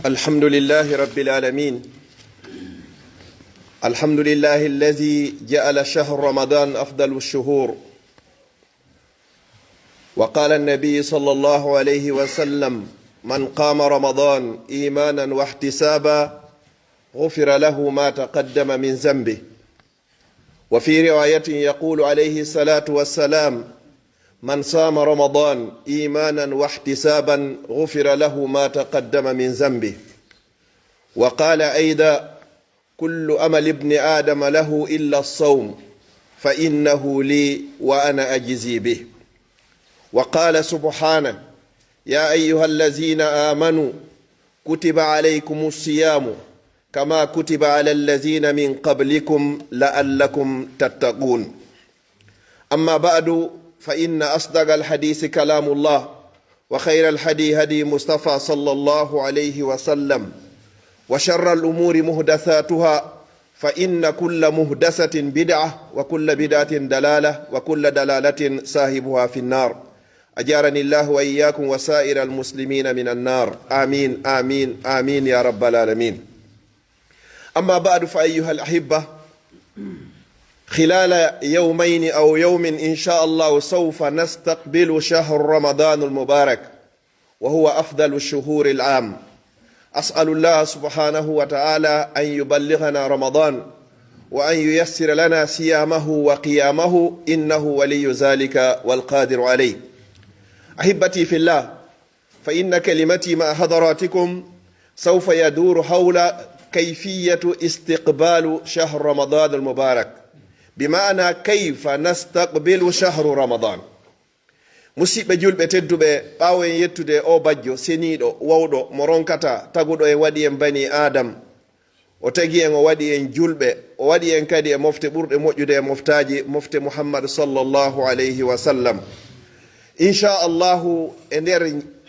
الحمد لله رب العالمين. الحمد لله الذي جعل شهر رمضان أفضل الشهور، وقال النبي صلى الله عليه وسلم: من قام رمضان إيمانا واحتسابا غفر له ما تقدم من ذنبه. وفي رواية يقول عليه الصلاة والسلام: من صام رمضان إيمانا واحتسابا غفر له ما تقدم من ذنبه. وقال أيضا: كل أمل ابن آدم له إلا الصوم فإنه لي وأنا أجزي به. وقال سبحانه: يا أيها الذين آمنوا كتب عليكم الصيام كما كتب على الذين من قبلكم لعلكم تتقون. أما بعد، فإن أصدق الحديث كلام الله، وخير الهدي هدي مصطفى صلى الله عليه وسلم، وشر الأمور محدثاتها، فإن كل محدثة بدعة، وكل بدعة دلالة، وكل دلالة صاحبها في النار. أجارني الله وإياكم وسائر المسلمين من النار، آمين آمين آمين يا رب العالمين. أما بعد، فأيها الأحبة، خلال يومين أو يوم إن شاء الله سوف نستقبل شهر رمضان المبارك، وهو أفضل الشهور العام. أسأل الله سبحانه وتعالى أن يبلغنا رمضان، وأن ييسر لنا صيامه وقيامه، إنه ولي ذلك والقادر عليه. أحبتي في الله، فإن كلمتي مع حضراتكم سوف يدور حول كيفية استقبال شهر رمضان المبارك، بمعنى كيف نستقبل شهر رمضان. musidɓe julɓe tedduɓe, ɓaawo en yettude o bajjo seniiɗo wawɗo mo ronkata taguɗo en waɗi en bani adam, o tagi en o waɗi en julɓe, o waɗi en kadi e mofte ɓurɗe moƴƴude e moftaaji, mofte muhammad sallallahu alayhi wa sallam. inchallahu e nder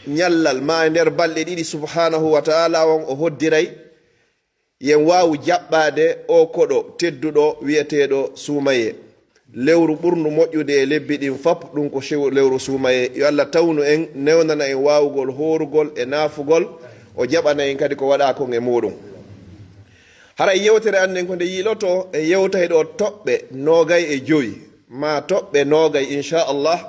ñallal ma e nder balɗe ɗiɗi subhanahu wa taala on o hoddiray yen waawu jaɓɓaade o koɗo tedduɗo wiyeteeɗo suumaye. lewru ɓurnu moƴƴude e lebbi ɗin fop ɗum ko lewru suumaye. yo allah tawnu en, newnana en waawugol horugol e naafugol, o jaɓana en kadi ko waɗa kon e muɗum. hara e yewtere annen ko nde yiiloto e yewtay ɗo toɓɓe 25 ma toɓɓe 20 inchallah,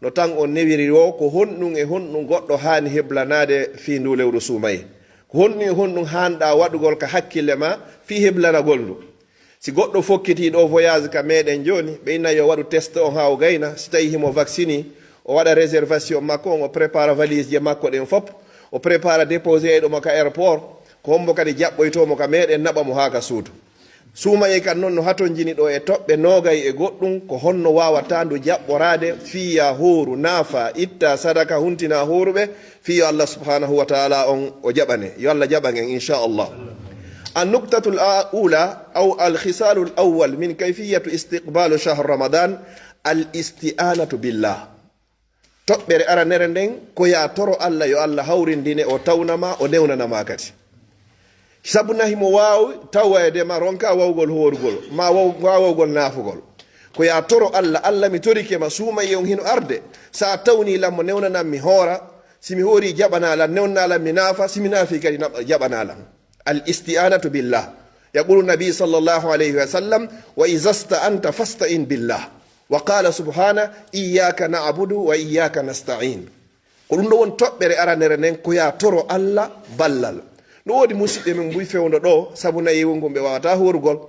no tan o newiri o ko honɗum e honɗum goɗɗo haani heblanade fi ndu lewru suumaye, ko honɗum e honɗum hanɗa waɗugol ka hakkille ma fi heblanagol ndu. si goɗɗo fokkiti ɗo voyage ka meɗen joni, ɓe inna yo waɗu test o ha o gayna, si tawi himo vaccini o waɗa réservation makko on, o prépara valise je makko ɗen fop, o prépara déposé ɗomo ka aéroport, ko hombo kadi jaɓɓoytomo ka meɗen naɓa mo ha ka suudu. suumaye kan noon no haton jini ɗo e toɓɓe 20 e goɗɗum, ko honno wawata ndu jaɓɓorade fiya horu naafa itta sadaka huntina horuɓe, fiyo allah subhanahu wa taala on o jaɓane. yo allah jaɓan en inchallah. النقطة الأولى أو الخصال الأول من كيفية استقبال شهر رمضان الاستئانة بالله. تقبر أرى نرندين كويا ترو الله يو الله هورين ديني أو تونما أو نونما كاتي. سابنا هم واو توا دما رونكا واوغول هورغول ما واوغول نافغول. كويا ترو الله ميتوريكي ما سوما يونهين أرده سا توني لما نوننا مهورا سمي هوري جابنا لا نوننا لا منافا سمي نافي كدي جابنا لا. الاستئانة بالله. يقول النبي صلى الله عليه وسلم: وإذا استعنت فاستعن بالله. وقال سبحانه: إياك نعبد وإياك نستعين. قل نون تبر أرى نرنين كويا ترو الله بلل. نودي مسيب من بوي فيوندو دو سابونا يونغو بواتا هورغول،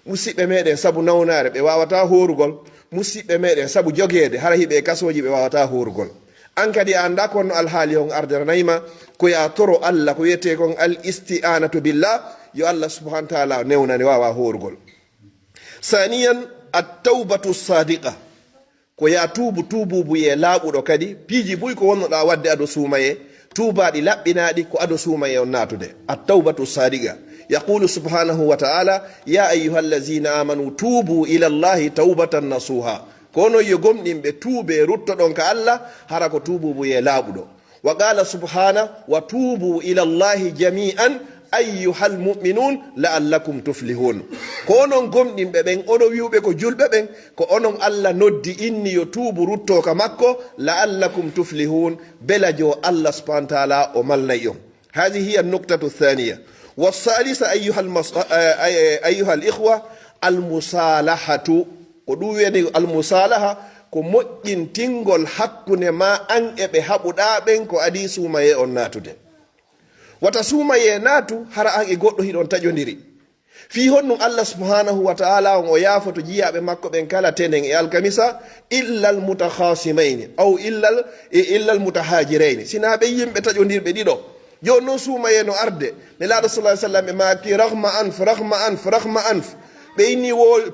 مسيب ميدن سابو نونار بواتا هورغول، مسيب ميدن سابو جوغيدي هارهي بكاسوجي بواتا هورغول. ankadi anda kono alhaali on ardanayma ko ya toro allah ko yete kon al isti'anatu billah, yo allah subhanahu wa ta'ala newnani wawa horgol. saniyan at-taubatu sadiqa, ko ya tubu buye laabudo kadi piiji buy ko wonno da wadde ado suumaye, tubaadi labbinaadi ko ado suumaye on natude. at-taubatu sadiqa yaqulu subhanahu wa ta'ala: ya ayyuhallazina amanu tubu ila allahi taubatan nasuha. kono yo gomɗinɓe tuube ruttoɗon ka allah hara ko tuububu ye laaɓuɗo. wa qala subhana: wa tuubu ila llahi jami'an ayyuhal mu'minun la'allakum tuflihun. ko onon gomɗinɓe ɓen, ono wiwɓe ko julɓe ɓen, ko onon allah noddi inni yo tuubu ruttoka makko la'allakum tuflihun, bela jo allah subhanahu wa ta'ala o malnay on. هذه هي النقطة الثانية. والثالثة أيها الإخوة المصالحة. قدوة المصالحة كمؤين تنغل حقنا ما أن إبهاب دابن كو أدي سومي أناتو دي وتسومي ناتو هرا أن إغوطو هيدون تجونديري في هنو الله سبحانه وتعالى ويافو تجيا بمكو بنكالا تنين الكميسة إلا المتخاصمين أو إلا المتهاجرين سنابي يمبي تجوندير بديدو جو نو سومي نو أرد نلا رسول الله صلى الله عليه وسلم ماكي رغم أنف بيني وول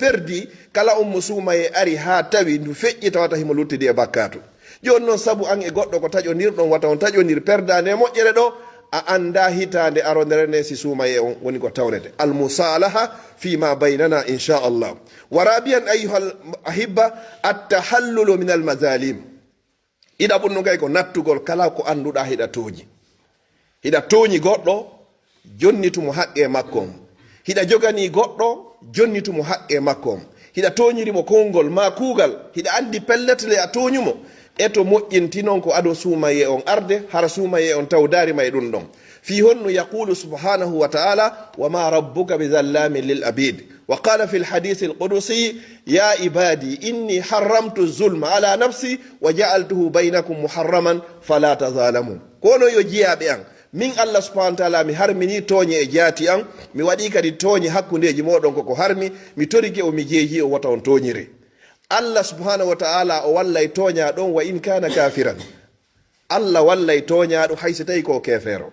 perdi kala musuma e ari ha tawi ndu feƴƴi tawata himo luttude e bakkatu joni noon sabu an e goɗɗo ko taƴodirɗon wata on taƴodir perdande moƴƴere ɗo a anda hitande arondere ne si suuma e on woni ko tawnete almusalaha fima baynana inchallah wa rabian ayuha ahibba attahallulu min almazalim ida ɓunno gay ko nattugol kala ko anduɗa hiɗa tooñi goɗɗo jonnitumo haqqe makko hiɗa jogani goɗɗo jonnitumo haqqe makko hiɗa toñirimo konngol ma kuugal hiɗa andi pelletle a toñumo eto moƴƴinti noon ko aɗo suumaye on arde hara suumaye on tawdarima e ɗum ɗon fi honno yaqulu subhanahu wa ta'ala wama rabbuka bizallamin lil abid wa qala fi lhadith alqudusi ya ibadi inni harramtu zulma ala nafsi wa ja'altuhu baynakum muharraman fala tazalamu kono yo jiyaɓe an min Allah subhanahu wa ta'ala mi harmini tooñe e jaati an mi waɗi kadi tooñe hakkundeji moɗon koko harmi mi torike o mi jeeji o wata on tooñire Allah subhanahu wa ta'ala o wallay tooña ɗon wa in kana kafiran Allah wallay tooñaɗo hay so tawi ko kefeero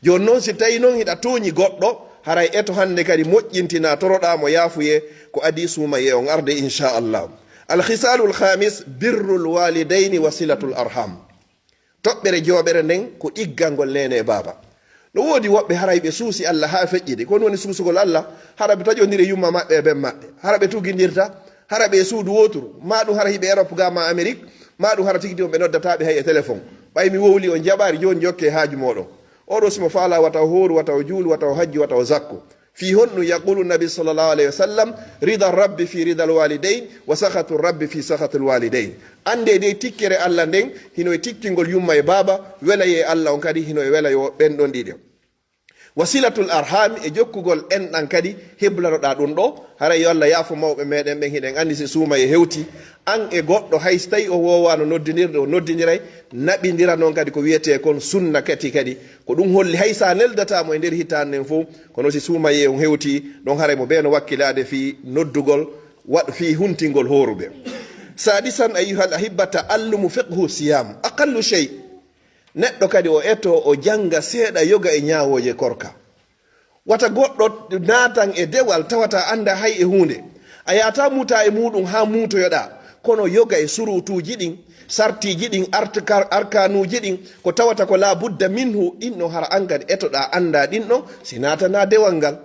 joni noon si tawi noon hiɗa tooñi goɗɗo haray eto hande kadi moƴƴintina toroɗamo yaafuye ko adi suumaye on arde inchallah alhisalu lhamis birru lwalidaini wa silatu l arham toɓɓere jooɓere nden ko ɗiggalngol nene e baaba no woodi woɓɓe haray ɓe suusi Allah ha feƴƴide kono woni suusugol Allah hara ɓe taƴodiri yumma maɓɓe e ɓen maɓɓe hara ɓe tugindirta hara ɓe suudu woturu ma ɗum hara hiɓe Europe ga ma Amérique ma ɗum hara tigui on ɓe noddataɓe hay e téléphone ɓay mi wowli on jaɓari joni jokke haaju moɗon oɗo simo faala wata o hooru wata o juulu wata o hajji wata o zakku fi honno yaqulu nabi sallallahu alayhi wa sallam rida rabbi fi rida alwalidain wa sakhatu rabbi fi sakhati alwalidain ande de tikkere Allah nden hino e tikkingol yumma e baba wela ye Allah on kadi hino e wela yo ben don dide wasilatul arham e jokkugol en dan kadi heblanoɗa ɗum ɗo hara yo Allah yaafo mawɓe meɗen ɓen hiɗen andi si suuma e hewti an e goɗɗo hay so tawi o wowano noddidirde o noddiniray naɓidira noon kadi ko wiyete kon sunna kati kadi ko ɗum holli hay sa neldatamo e nder hitande nden fof kono si suumaye on hewti ɗon haray mo ɓeeno wakkilade fi noddugol waɗ fi huntingol horuɓe sadisan ayuhal ahibba ta'allumu fiqhu siyam aqallu chey neɗɗo kadi o eto o janga seeɗa yoga e ñawoje korka wata goɗɗo natan e dewal tawata anda hay e hunde a yata muta e muɗum ha mutoyoɗa kono yoga e surutuji ɗin sartiji ɗin arkanuji ɗin ko tawata ko la budda minhu ɗinno hara an kadi etoɗa anda ɗinɗo si natana dewal ngal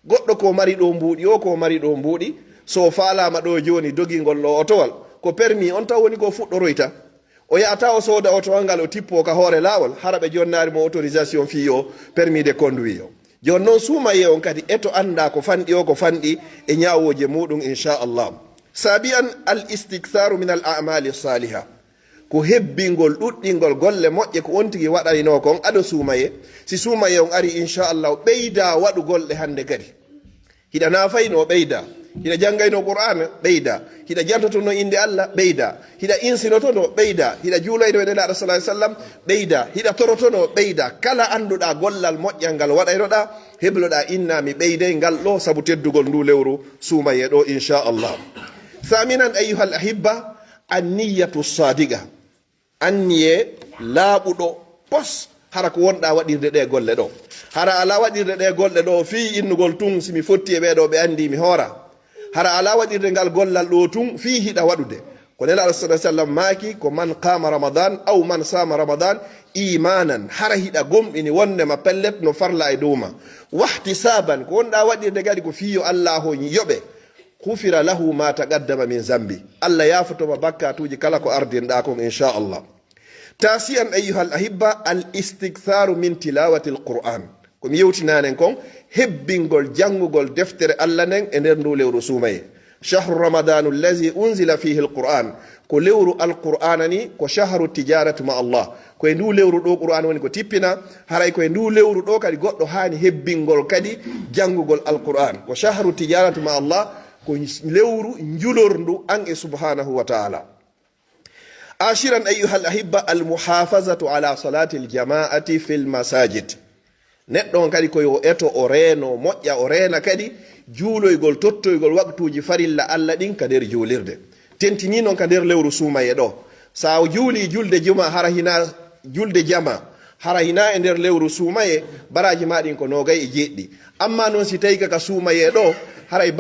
goɗɗo ko mari ɗo mbuuɗi o ko mari ɗo mbuuɗi so falama ɗo joni dogingol ɗo otowal ko permis on taw woni ko fuɗɗoroyta o yata o sooda otowal ngal o tippo ka hoore lawol hara ɓe jonnari mo autorisation fiyo permis de conduit o joni noon suumaye on kadi eto anda ko fanɗi o ko fanɗi e ñawoje muɗum inchallah sabian al istikharu min al amali saliha ko hebbingol ɗuɗɗingol golle moƴƴe ko on tigui waɗayno kon aɗo suumaye si suumaye on ari inchallah ɓeyda waɗu golɗe hande kadi hiɗa nafayno ɓeyda hiɗa janggayno qur'ana ɓeyda hiɗa jantotono inde Allah ɓeyda hiɗa insinotono ɓeyda hiɗa juulayno e nelaɗo sallah sallam ɓeyda hiɗa torotono ɓeyda kala anduɗa gollal moƴƴal ngal waɗaynoɗa hebloɗa inna mi ɓeyday ngal ɗo saabu teddugol ndu lewru suumaye ɗo inchallah thaminan ayuhal ahibba anniyatu sadiqa anniye laaɓuɗo pos hara ko wonɗa waɗirde ɗe golle ɗo hara ala waɗirde ɗe golle ɗo fi innugol tun simi fotti e ɓeɗo ɓe andi mi hoora hara ala waɗirde ngal gollal ɗo tun fi hiɗa waɗude ko nelaɗo sa sallam maaki ko man qama ramadan aw man sama ramadan imanan hara hiɗa gomɗini wondema pellet no farla e dowma wahtisaban ko wonɗa waɗirde kadi ko fiyo Allah o yoɓe hufira lahu ma taqaddama min zambi Allah yafotoma bakkatuji kala ko ardinɗa kon inchallah tasiyan ayuhal ahibba al istiktharu min tilawati l qur'an komi yewtinanen kon hebbingol janngugol deftere Allah nden e nder ndu lewru suumaye shahru ramadanu allazi unzila fihi alquran ko lewru alqur'ana ni ko shahru tijaratu ma allah koye ndu lewru ɗo qur'an woni ko tippina haray koye ndu lewru ɗo kadi goɗɗo hani hebbingol kadi janngugol alqur'an ko shahru tijaratu ma allah ko lewru julorndu an e subhanahu wa taala. ashiran ayuha al ahibba almuhafazatu ala salati aljamaati fi lmasajid neɗɗo on kadi koyo eto o reeno moƴƴa o reena kadi juuloygol tottoygol waktuji farilla allah ɗin ka nder juulirde tentini noon ka nder lewru suumaye ɗo sa juuli julde juma hara hina julde jama hara hina e nder lewru suumaye baraji maɗin ko nogay e jeɗɗi amma noon si tawi kaka suumaye ɗo haray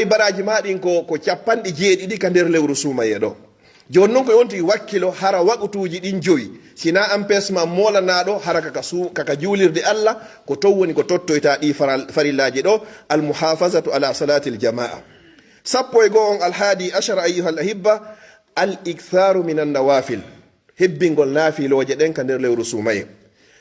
baraji maɗin ko capanɗe jeeɗiɗi ka nder lewru suumaye ɗo joni noon ko yonti wakkilo hara wakutuji ɗin joyi sina empesma molanaɗo hara kaka juulirde allah ko to woni ko tottoyta ɗi farillaji ɗo almuhafazatu ala salati aljamaa. sappo e goo on alhaadi achara ayuha al ahibba al iktharu min annawafil hebbingol naafiloje ɗen ka nder lewru suumaye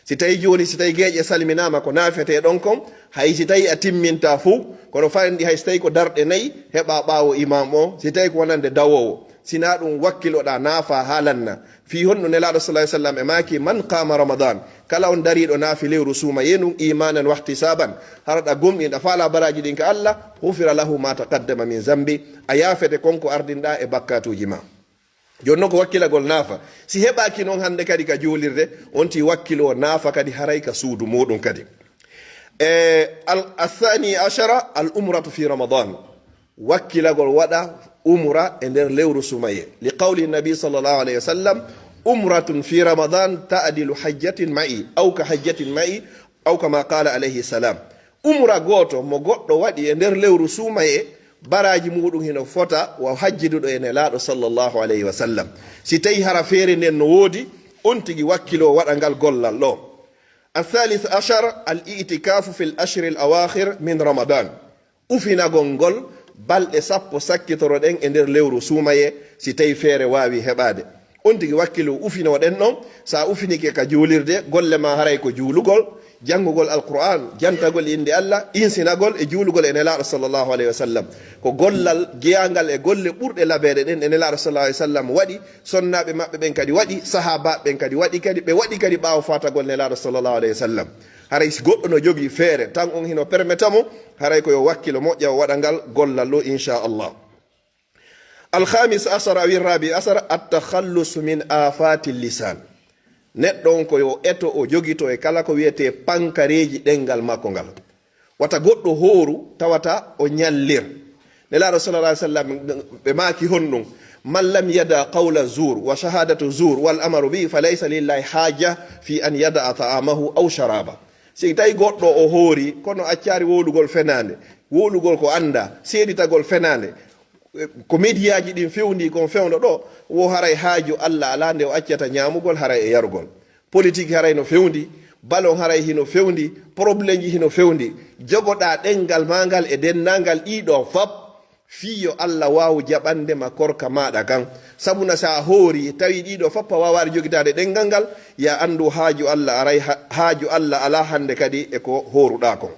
si tawi joni si tawi gueƴe salminama ko naafete ɗon kon hay si tawi a timminta fou kono farendi hay so tawi ko darɗe nayyi heɓa ɓawo imam o si tawi ko wonande dawowo sina ɗum wakkiloɗa naafa haalanna fi honno nelaɗo sa sallam e maki man qama ramadan kala on dariɗo naafi lewru suumaye ɗum imanan wahtisaban haraɗa gomɗinɗa faala baraji ɗin ka allah hufira lahu ma taqaddama min zambi a yaafete konko ardinɗa e bakkatuji ma. joni noon ko wakkilagol naafa si heɓaki noon hande kadi ka juulirde on ti wakkilo o naafa kadi haray ka suudu muɗum kadi. athani achara al umratu fi ramadan wakkilagol waɗa umra e nder lewru sumaye li qawli nabi sallllahu alayhi wa sallam umratun fi ramadan taadilu hajjatin ma'i aw ka hajjatin ma'i aw kama qala alayhi salam umra goto mo goɗɗo waɗi e nder lewru sumaye baraji muɗum hino fota wa hajjiduɗo e nelaɗo sallllahu alayhi wa sallam si tawi hara feere nden no woodi on tigi wakkilo waɗa ngal gollal ɗo. athalith achar al itikafu fi l ashri l awakhir min ramadan ufinagol ngol balɗe sappo sakkitoroɗen e nder lewru suumaye si tawi feere wawi heɓade on tigi wakkilo ufinoɗen ɗon sa ufinike ka juulirde golle ma haray ko juulugol janngugol alquran jantagol inde allah insinagol e juulugol e nelaɗo sallllahu alayhi wa sallam ko gollal jeyangal e golle ɓurɗe labeɗe ɗen e nelaɗo sallah alih w sallam waɗi sonnaɓe maɓɓe ɓen kadi waɗi sahabaɓe ɓen kadi waɗi kadi ɓe waɗi kadi ɓaawo fatagol nelaɗo sallllahu alayhi wa sallam haray si goɗɗo no jogui feere tan on hino permetta mo haray koyo wakkilo moƴƴa o waɗa ngal gollal ɗo inchallah. alhamis asara awi rabi asara attakhallus min afati lisan neɗɗo on koyo eto o jogito e kala ko wiyete pankareji ɗengal makko ngal wata goɗɗo hooru tawata o ñallir nelaɗo sallallah alih sallam ɓe maaki honɗum man lam yada qawla zour wa shahadatu zour wal amaru bi fa laysa lillahi haja fi an yada'a ta'amahu aw sharaba si tawi goɗɗo o hoori kono accari wolugol fenande wolugol ko anda seeditagol fenande ko médiaji ɗin fewndi kon fewndo ɗo wo haray haaju allah ala nde o accata ñamugol haray e yarugol politique haray no fewndi balon haray hino fewndi probléme ji hino fewndi jogoɗa ɗengal magal e dennangal ɗiɗo fab fiyo allah wawu jaɓandema korka maɗa kan sabuna sa hoori tawi ɗiɗo fappa wawade jogitade ɗengal ngal ya andu haaju allah aray haaju allah ala hande kadi e ko horuɗa kon.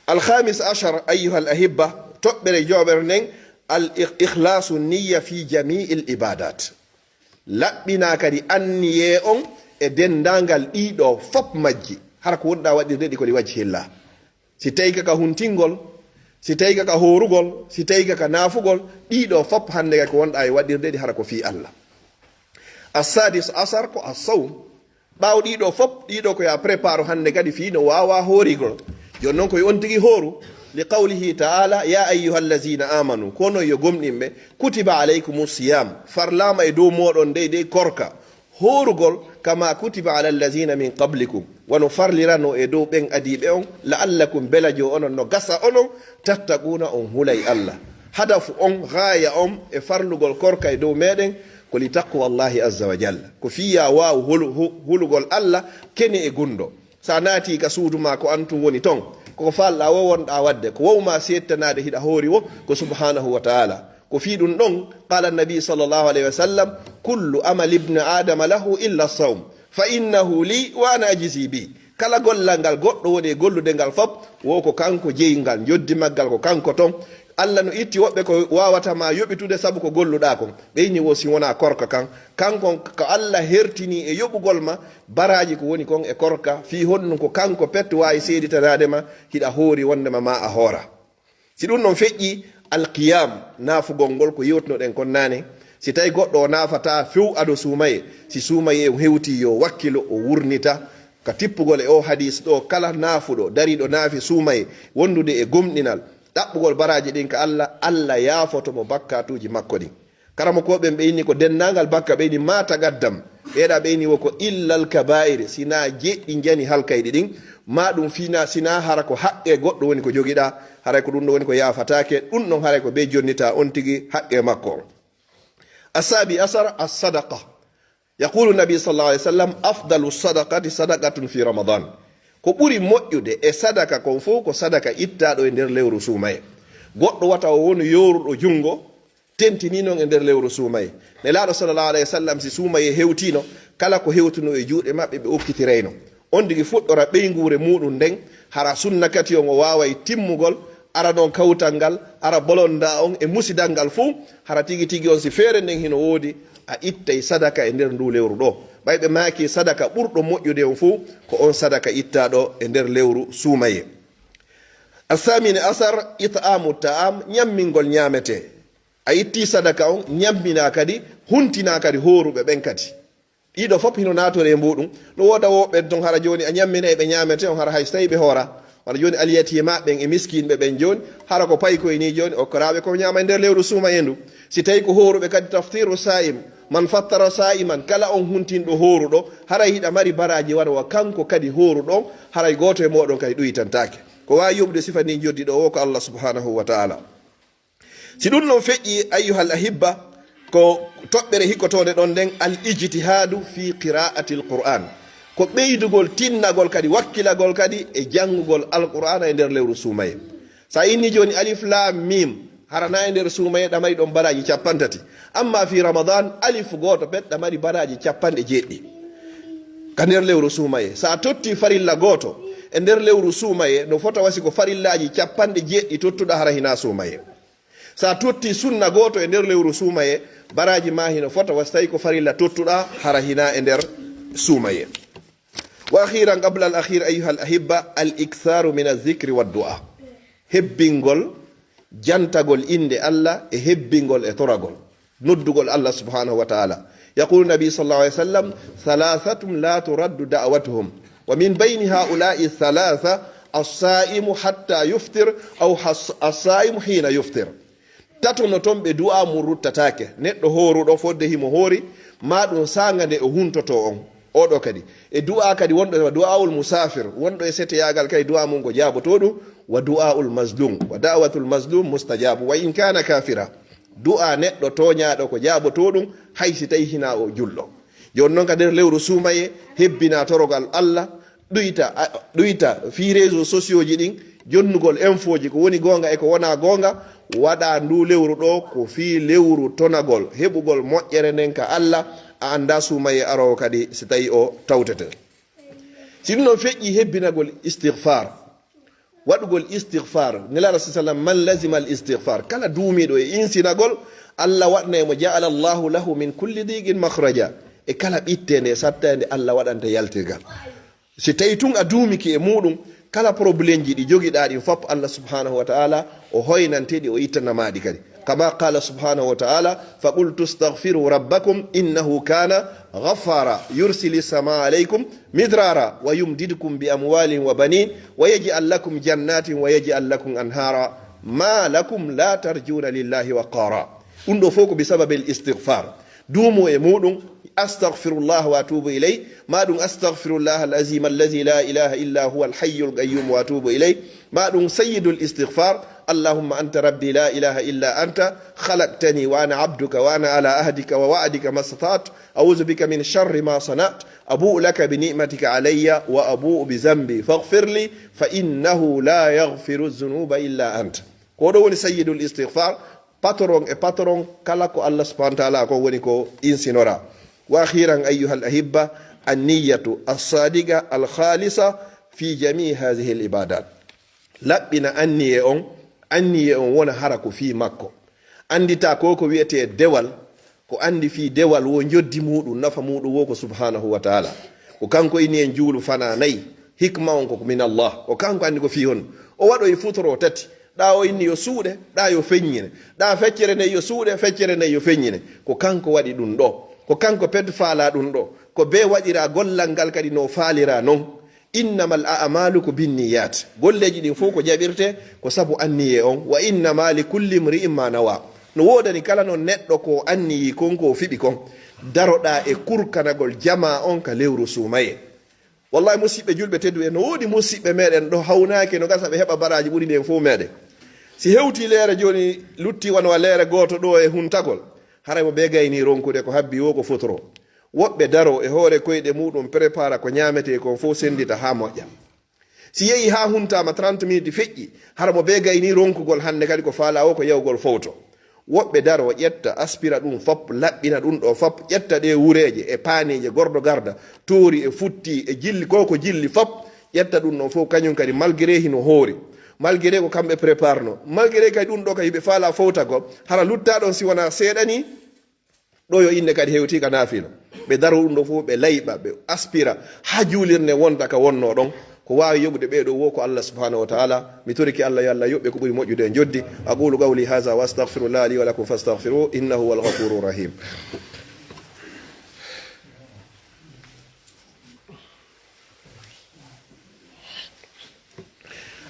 alhamis achar ayuha al ahibba toɓɓere joɓere nden al ikhlasu niya fi jamii l ibadat laɓɓina kadi anniye on e dendangal ɗiɗo fop majji hara ko wonɗa waɗirde ɗi kodi wajhi hillah si tawi kaka huntingol si tawi kaka horugol si tawi kaka naafugol ɗiɗo fop hande kaka wonɗa e waɗirde ɗi hara ko fi allah. assadis asar ko assawm ɓaw ɗiɗo fop ɗiɗo ko ya prépare hande kadi fi no wawa horigol joni noon koye on tigui hooru li qawlihi taala ya ayuha allazina amanu kono yo gomɗinɓe kutiba alaykum siyam farlama e dow moɗon dey korka horugol kama kutiba ala allazina min qablikum wono farlirano e dow ɓen adiɓe on la'allakum belajo onon no gasa onon tattaquna on hulay allah hadafu on gaya on e farlugol korka e dow meɗen ko li taqwa allahi azza wa jalla ko fiya waw hulugol allah kene e gundo sa naati ka suudu ma ko antum woni ton koko falɗa wo wonɗa wadde ko wowma settanade hiɗa hoori wo ko subhanahu wa taala ko fi ɗum ɗon qala nabi sallllahu alayhi wa sallam kullu amal ibne adama lahu illa sawm fa innahu li wa ana ajisi bi kala gollal ngal goɗɗo woni e gollude ngal fof wo ko kanko jeyingal joddi maggal ko kanko ton Allah no itti woɓɓe ko wawatama yoɓitude saabu ko golluɗa kon ɓeyni wo si wona korka kan kankon ko Allah hertini e yoɓugol ma baraji ko woni kon e korka fi honɗum ko kanko petto wawi seeditanadema hiɗa hoori wondema ma a hoora si ɗum noon feƴƴi alqiyam nafugol ngol ko yewtunoɗen kon nane si tawi goɗɗo o nafata few ado suumaye si suumaye o hewti yo wakkilo o wurnita ka tippugol e o hadis ɗo kala naafuɗo dariɗo naafi suumaye wondude e gomɗinal ɗaɓɓugol baraji ɗin ka Allah yaafotomo bakkatuji makko ɗin karama ko ɓen ɓeyni ko dennagal bakka ɓeyni mata gaddam ɓeeɗa ɓeyni wo ko illal kabairi sina jeɗɗi jani halkayɗi ɗin ma ɗum fina sina hara ko haqqe goɗɗo woni ko joguiɗa haray ko ɗum ɗo woni ko yafatake ɗum ɗon haray ko ɓe jonnita on tigui haqqe makko asabi asar as-sadaqa yaqulu nabi sallallahu alaihi wasallam afdalu sadaqati sadaqatun fi ramadan ko ɓuri moƴƴude e sadaka kon fof ko sadaka ittaɗo e nder lewru suumaye goɗɗo wata o woni yoruɗo jungo tentini noon e nder lewru suumaye nelaɗo sallallahu alaihi wasallam si suumaye hewtino kala ko hewtuno e juuɗe maɓɓe ɓe okkitirayno on digi fuɗɗora ɓeygure muɗum nden hara sunna kati on o waway timmugol ara ɗon kawtal ngal ara bolonda on e musidal ngal fuu hara tigi tigi on si feere nden hino woodi a ittay sadaka e nder ndu lewru ɗo ɓayɓe maaki sadaka ɓurɗo moƴƴude on fuu ko on sadaka ittaɗo e nder lewru suumaye alsamine asar it'amu ta'am ñammingol ñamete a itti sadaka on ñammina kadi huntina kadi horuɓe ɓen kadi ɗiɗo fof hino natore e muɗum no woda woɓɓen ton hara joni a ñammina e ɓe ñamete on hara hay so tawi ɓe hoora wala joni alyatima ɓen e miskinɓe ɓen joni hara ko payi koye ni joni okkoraɓe ko ñama e nder lewru suumaye ndu si tawi ko horuɓe kadi taftiru sa'im man fattara sa'iman kala on huntinɗo horuɗo haray hiɗa mari baraji waɗa wa kanko kadi horuɗon haray goto e moɗon kadi ɗuyitantake ko wawi yumde sifa ni joddiɗo o ko Allah subhanahu wa ta'ala si ɗum noon feƴƴi ayyuhal ahibba ko toɓɓere hikkotode ɗon nden al ijtihadu fi qira'ati l qur'an ko ɓeydugol tinnagol kadi wakkilagol kadi e janngugol alqur'ana e nder lewru suumaye sa inni joni alif lam mim harana e nder suumaye ɗamari ɗon baraji 50 amma fi ramadan alif goto pet ɗamari baraji 90 ka nder lewru suumaye sa totti farilla goto e nder lewru suumaye no fota wasi ko farillaji 90 tottuɗa hara hina suumaye sa totti sunna goto e nder lewru suumaye baraji ma hino fota wasi tawi ko farilla tottuɗa hara hina e nder suumaye wa akhiran qabla al akhir ayuha al ahibba al iktharu min adh-dhikri wad-du'a hebbingol jantagol inde Allah e hebbingol e toragol noddugol Allah subhanahu wa ta'ala yaqulu nabi sallallahu alayhi wasallam thalathatum la turaddu da'watuhum wa min bayni ha'ula'i thalatha as-sa'imu hatta yuftir aw as-sa'imu hina yuftir tato no tombe du'a mum ruttatake neddo horudo fodde himo hori ma dum sanga de o huntoto on oɗo kadi e du'a kadi wonɗo du'aul musafir wonɗo e sete yagal kadi du'a mum ko jaboto ɗum wa du'aul mazlum wa da'watul mazlum mustajabu wa in kana kafira du'a neɗɗo toñaɗo ko jaboto ɗum haysi tawi hina o julɗo joni noon ka nder lewru suumaye hebbina torogal Allah ɗuyta fi réseau sociaux ji ɗin jonnugol info ji ko woni gonga e ko wona gonga waɗa ndu lewru ɗo ko fi lewru tonagol heɓugol moƴƴere nden ka Allah a anda suumaye arowo kadi si tawi o tawtete si ɗum noon feƴƴi hebbinagol istighfar waɗugol istighfar nelaɗo sa sallam man lazima al istighfar kala duumiɗo e insinagol Allah waɗna emo ja'ala Allahu lahu min kulli diqin makhraja e kala ɓittende sattande Allah waɗanta yaltirgal si tawi tun a duumiki e muɗum kala probléme ji ɗi jogiɗa ɗin fof Allah subhanahu wa ta'ala o hoynanteɗi o ittanamaɗi kadi كما قال سبحانه وتعالى فقلت استغفروا ربكم إنه كان غفارا يرسل السماء عليكم مدرارا ويمددكم بأموال وبنين ويجعل لكم جنات ويجعل لكم أنهارا ما لكم لا ترجون لله وقارا undo foko بسبب الاستغفار دومو يمودون أستغفر الله وأتوب إليه ما دون أستغفر الله العظيم الذي لا إله إلا هو الحي القيوم وأتوب إليه ما دون سيد الاستغفار اللهم أنت ربي لا إله إلا أنت خلقتني وأنا عبدك وأنا على عهدك ووعدك ما استطعت أعوذ بك من شر ما صنعت أبوء لك بنعمتك علي وأبوء بذنبي فاغفر لي فإنه لا يغفر الذنوب إلا أنت كودون سيد الاستغفار patron e patron kala ko Allah subhanahu wa ta'ala ko woni ko insinora wa akhiran ayyuhal ahibba anniyatu assadiga alkhalisa fi jamii hadihi libadat. laɓɓina anniye on wona hara ko fi makko. andita ko wiyete dewal ko andi fi dewal wo joddi muɗum nafa muɗum wo ko subhanahu wa taala ko kanko ini en juulu fana nayi hikma on koko min Allah ko kanko andi ko fi hon o waɗo e futoro tati ɗa o inni yo suuɗe ɗa yo feññine ɗa feccere nde yo suuɗe feccere nde yo feññine ko kanko waɗi ɗum ɗo ko kanko ped faala ɗum ɗo ko be waɗira gollal ngal kadi no faalira non innamal a'malu ko binniyat golleji ɗin fof ko jaɓirte ko sabu anniye on wa innama li kulli mri'in ma nawa no wodani kala no neɗɗo ko anniyi kon ko fiɓi kon daroɗa e kurkanagol jama on ka lewru sumaye. wallahi musidɓe julɓe teddu en no wodi musidɓe meɗen ɗo hawnaki no gasa ɓe heɓa baraji ɓuri ɗen fof meɗen si hewti leere joni lutti wonwa leere goto ɗo e huntagol haray mo ɓe gayni ronkude ko habbi wo ko fotoro woɓɓe daro e hoore koyɗe muɗum prépara ko ñamete kon fof sendita ha moƴƴa si yehi ha huntama 30 minutes feƴƴi hara mo ɓe gayni ronkugol hande kadi ko faala o ko yawgol fowto woɓɓe daro ƴetta aspira ɗum fop laɓɓina ɗum ɗo fop ƴetta ɗe wureje e paanije gordo garda toori e futti e jilli ko jilli fop ƴetta ɗum ɗon fof kañum kadi malgré hino hoori malgré ko kamɓe prépare no malgré kadi ɗum ɗo kadi ɓe faala fowtago hara luttaɗon si wona seeɗani ɗo yo inde kadi hewti ka naafilo ɓe daro ɗum ɗo fof ɓe layɓa ɓe aspira ha juulirne wonta ka wonno ɗon ko wawi yoɓude ɓeɗo wo ko Allah subhanahu wa ta'ala mi toriki Allah yo Allah yoɓɓe ko ɓuri moƴƴude e joddi aqulu qawli hadha wa astaghfirullah li wa lakum fastaghfiruhu innahu huwal ghafurur rahim.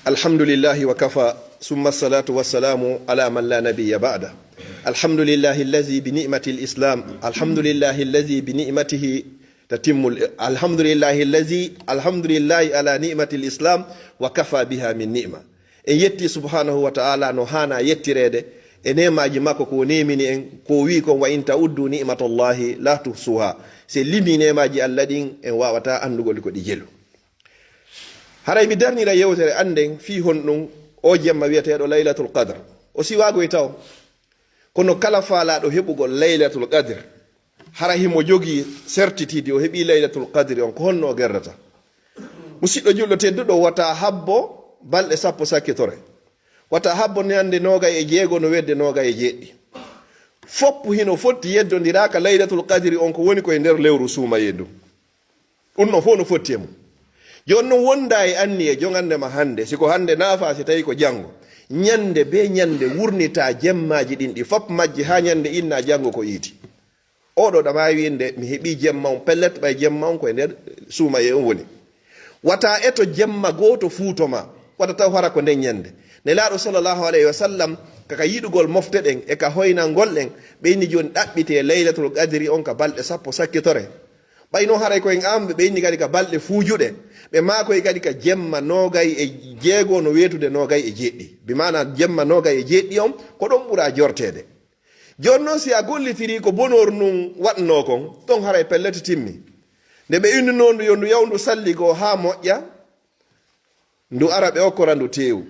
alhamdulillahi wa kafa summa salatu wassalamu ala man la nabiyya ba'da. alhamdulillahi allazi bi ni'mati al-islam alhamdulillahi allazi bi ni'matihi alhamdulillahi ala ni'mati l-islam wa kafa biha min ni'ma. en yetti subhanahu wa ta'ala no hana yettirede e nemaji makko ko nemini en ko wi kon wa in ta'uddu ni'matallahi la tuhsuha se limi nemaji Allah ɗin en wawata andugol ko ɗi jelu. haray mi darnira yewtere anden fi honɗum o jemma wiyeteɗo laylatul qadr o siwagoy taw kono kala faalaɗo heɓugol laylatul qadr hara himo jogi certitude o heɓi laylatul qadri on ko honno o gerdata. musidɗo julɗo tedduɗo wata habbo balɗe sappo sakkitore wata habbo nande nogay e jeego no wedde nogay e jeeɗɗi foppu hino fotti yeddodiraka laylatul qadri on ko woni koye nder lewru suumaye ndu ɗum no fof no fotti e mum. joni noon wonda e anni e jogandema hande siko hande naafa si tawi ko janggo ñande be ñande wurnita jemmaji ɗin ɗi fop majji ha ñande inna janggo ko iiti oɗo ɗama winde mi heɓi jemma on pellet ɓay jemma on koye nder suumaye on woni wata eto jemma goto fuutoma wata taw hara ko nden ñande nelaɗo sallllahu alayhi wa sallam kaka yiɗugol mofte ɗen e ka hoynalngol ɗen ɓeyni joni ɗaɓɓite laylatul qadri on ka balɗe sappo sakkitore ɓayno haray koyen amɓe ɓeyni kadi ka balɗe fuujuɗe ɓe makoye kadi ka jemma nogay e jeego no wetude nogay e jeeɗɗi bimana jemma nogay e jeeɗɗi on ko ɗon ɓuura jortede. joni noon si a gollitiri ko bonor num waɗno kon ɗon haray pellete timmi nde ɓe innunondu yo ndu yawndu salligo ha moƴƴa ndu ara ɓe okkora ndu tewu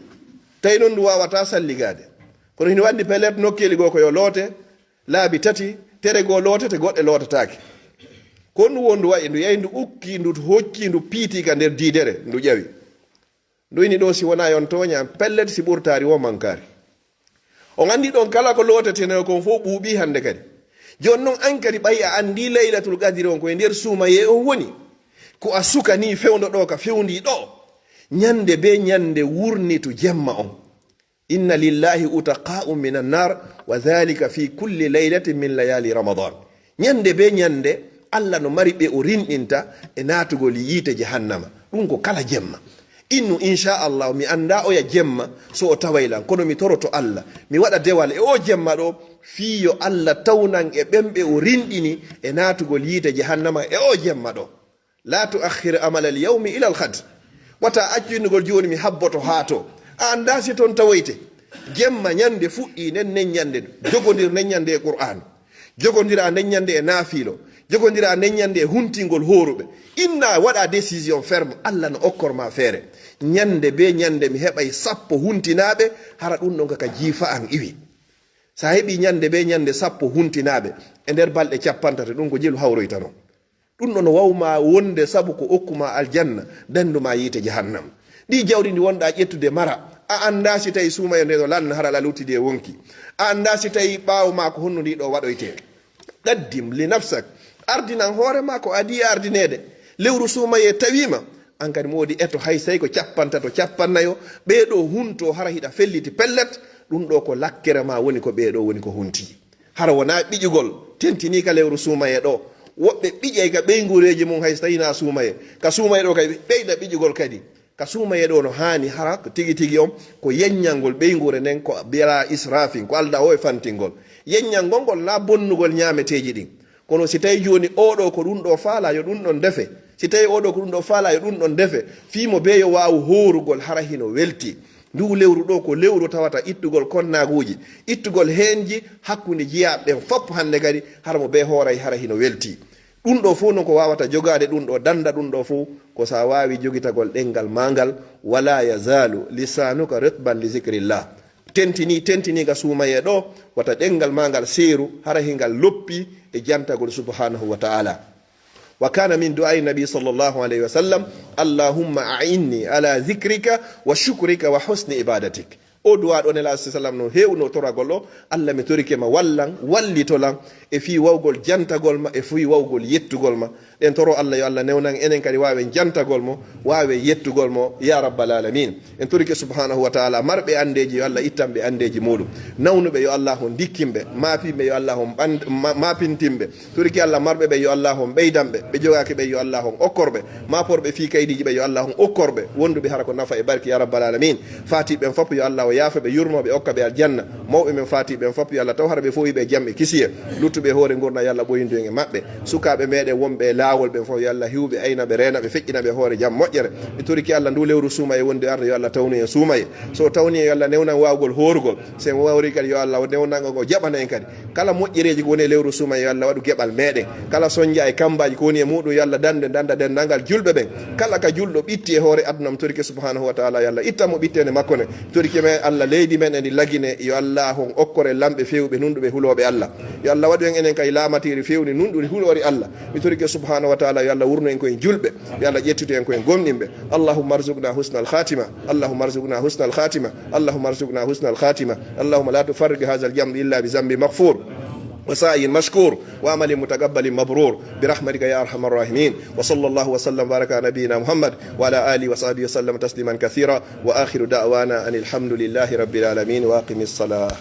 tawi noon ndu wawata salligade kono hino wandi pellet nokkeli go ko yo loote laabi tati tere go lootete goɗɗe lootatake ko ndu wondu wayi ndu yahi ndu ukki ndu hokki ndu piiti ka nder diidere ndu ƴawi ndu ini ɗo si wona yon toña pellet si ɓurtari wo mankari on andi ɗon kala ko lootetene kon fof ɓuuɓi hande kadi joni noon an kadi ɓayi a andi laylatul qadri on koye nder suumaye on woni ko a suka ni fewdo ɗo ka fewndi ɗo ñande be ñande wurnitu jemma on inna lillahi utaqa'u min annar wa dhalika fi kulli laylatin min layali ramadan. ñande be ñande Allah no mari ɓe o rinɗinta e natugol yiite jahannama ɗum ko kala jemma innu inchallah mi anda oya jemma so o tawaylan kono mi toroto Allah mi waɗa dewal e o jemma ɗo fiyo Allah tawnan e ɓemɓe o rinɗini e natugol yiite jahannama e o jemma ɗo la tuakhir amala al yawmi ila al khad wata accunugol joni mi habboto ha to a anda si toon tawoyte jemma ñande fuɗɗi nen ñande jogodir nen ñande e qur'an jogodira nen ñande e naafilo jogodira nen ñande e huntingol horuɓe inna waɗa décision ferme Allah no okkorma feere ñande be ñande mi heɓay sappo huntinaɓe hara ɗum ɗon kaka jiifa an iwi sa heɓi ñande be ñande sappo huntinaɓe e nder balɗe capantati ɗum ko jelu hawroyta noon ɗum ɗon wawma wonde sabu ko okkuma aljanna danduma yiite jahannam. Ndi jawdi ndi wonɗa ƴettude mara a anda si tawi suumaye nde ɗo lanna hara lalutidi e wonki, a anda si tawi ɓawma ko honno ndi ɗo waɗoyte. qaddim li nafsak, ardinan hoorema ko adi ardinede. lewru suumaye tawima an kadi modi eto hay say ko capantato capannayo ɓeeɗo hunto hara hiɗa felliti pellet, ɗum ɗo ko lakkere ma woni ko ɓeeɗo woni ko hunti. hara wona ɓiƴugol tentini ka lewru suumaye ɗo, woɓɓe ɓiƴay ka ɓeygureji mum hay so tawina suumaye, ka suumaye ɗo kadi ɓeyda ɓiƴugol kadi. ka suumaye ɗo no hani hara ko tigi tigi on ko yeññalngol ɓeygure nden ko bila israfin, ko alda o e fantingol. yeññalngol ngol na bonnugol ñameteji ɗin, kono si tawi joni oɗo ko ɗum ɗo faala yo ɗum ɗon defe, si tawi oɗo ko ɗum ɗo faala yo ɗum ɗon defe, fimo be yo wawu horugol hara hino welti. ndu lewru ɗo ko lewru tawata ittugol konnaguji, ittugol henji hakkude jiyaɓe ɓen fopp hande kadi hara mo be hooray hara hino welti. ɗum ɗo fof non ko wawata jogade ɗum ɗo danda ɗum ɗo fof ko sa wawi jogitagol ɗengal mangal. wala yazalu lisanuka ritban li zicrillah, tentini ga suumaye ɗo wata ɗengal mangal seeru hara hingal loppi e jantagol subhanahu wa ta'ala. wa kana min du'ai nabi sallallahu alayhi wa sallam allahumma a'inni ala dhikrika wa shukrika wa husni ibadatik. o duwa ɗon ela sallam no hewno toragol o, allah mi torikema wallan wallitolan e fi wawgol jantagol ma e fi wawgol yettugol ma. ɗen toro allah yo allah newnan enen kadi wawe jantagol mo wawe yettugol mo ya rabbal alamin. en torike subhanahu wa ta'ala marɓe andeji yo allah ittanɓe andeji muɗum, nawnuɓe yo allah on dikkinɓe, maapiɓe yo allah on mapintinɓe, toriki allah marɓe ɓe yo allah on ɓeydanɓe, ɓe jogaki ɓe yo allah on okkorɓe, maporɓe fi kaydiji ɓe yo allah on okkorɓe, wonduɓe hara ko nafa e barki ya rabbal alamin. fatiɓen fop yo allah o yaafaɓe yurmoɓe okkaɓe aljanna, mawɓe men fatiɓen fop yo allah taw hara ɓe fof yiɓe jamɓe kisiye, luttuɓe hoore gurna yo allah ɓoyindu en e maɓɓe, sukaɓe meɗen wonɓe laawol ɓen fof yo allah hiwɓe aynaɓe renaɓe feƴƴinaɓe hoore jaam moƴƴere. ɓe toriki allah ndu lewru suumaye wonde arde yo allah tawni en suumaye, so tawni yo allah newnan wawgol horugol, sen wawri kadi yo allah newnan o jaɓana en kadi kala moƴƴereji ko woni e lewru suumaye yo allah waɗu gueɓal meɗen, kala soñdia e kambaji ko woni e muɗum yo allah danda dendagal julɓe ɓen, kala ka julɗo ɓitti e hoore aduna mo toriki subhanahu wa ta'ala yo allah ittanmo ɓittene makko ne. toriki men allah leydi men edi lagine yo allah on okkore lamɓe fewɓe nunɗuɓe huloɓe allah, yo allah waɗu en enen kay lamatiri fewni nunɗuɗi hulori allah. mi toriki subhanahu wa ta'ala yo allah wurno en koyen julɓe, yo allah ƴettude en koyen gomɗinɓe. allahumma arzuqna husna al khatima, allahumma arzuqna husna al khatima, allahumma arzuqna husna al khatima. allahumma la tufarriq hadha al jamb illa bi zambi maghfur وسعي مشكور وعمل متقبل مبرور برحمتك يا ارحم الراحمين. وصلى الله وسلم وبارك على نبينا محمد وعلى اله وصحبه وسلم تسليما كثيرا. واخر دعوانا ان الحمد لله رب العالمين واقم الصلاه.